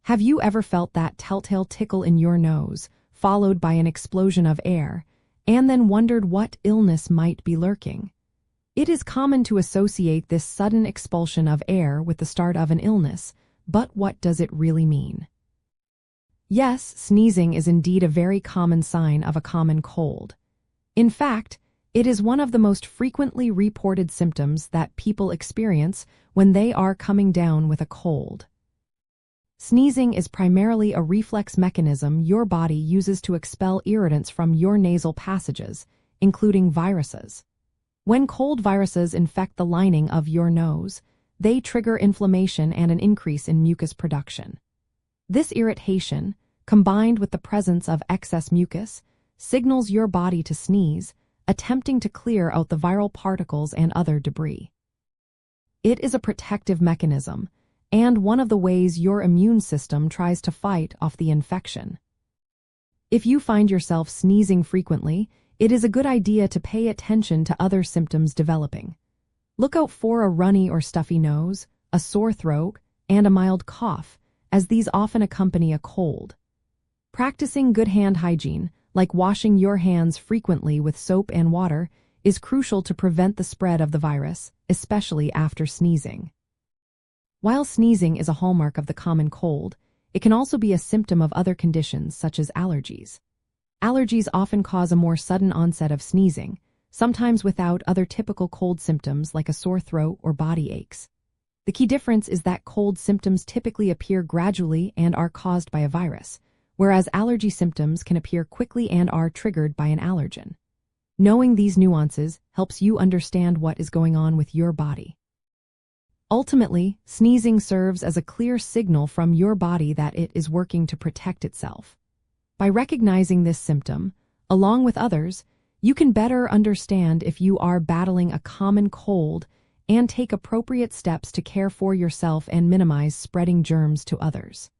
Have you ever felt that telltale tickle in your nose, followed by an explosion of air, and then wondered what illness might be lurking? It is common to associate this sudden expulsion of air with the start of an illness, but what does it really mean? Yes, sneezing is indeed a very common sign of a common cold. In fact, it is one of the most frequently reported symptoms that people experience when they are coming down with a cold. Sneezing is primarily a reflex mechanism your body uses to expel irritants from your nasal passages, including viruses. When cold viruses infect the lining of your nose, they trigger inflammation and an increase in mucus production. This irritation, combined with the presence of excess mucus, signals your body to sneeze, attempting to clear out the viral particles and other debris. It is a protective mechanism, and one of the ways your immune system tries to fight off the infection. If you find yourself sneezing frequently, it is a good idea to pay attention to other symptoms developing. Look out for a runny or stuffy nose, a sore throat, and a mild cough, as these often accompany a cold. Practicing good hand hygiene, like washing your hands frequently with soap and water, is crucial to prevent the spread of the virus, especially after sneezing. While sneezing is a hallmark of the common cold, it can also be a symptom of other conditions such as allergies. Allergies often cause a more sudden onset of sneezing, sometimes without other typical cold symptoms like a sore throat or body aches. The key difference is that cold symptoms typically appear gradually and are caused by a virus, whereas allergy symptoms can appear quickly and are triggered by an allergen. Knowing these nuances helps you understand what is going on with your body. Ultimately, sneezing serves as a clear signal from your body that it is working to protect itself. By recognizing this symptom, along with others, you can better understand if you are battling a common cold and take appropriate steps to care for yourself and minimize spreading germs to others.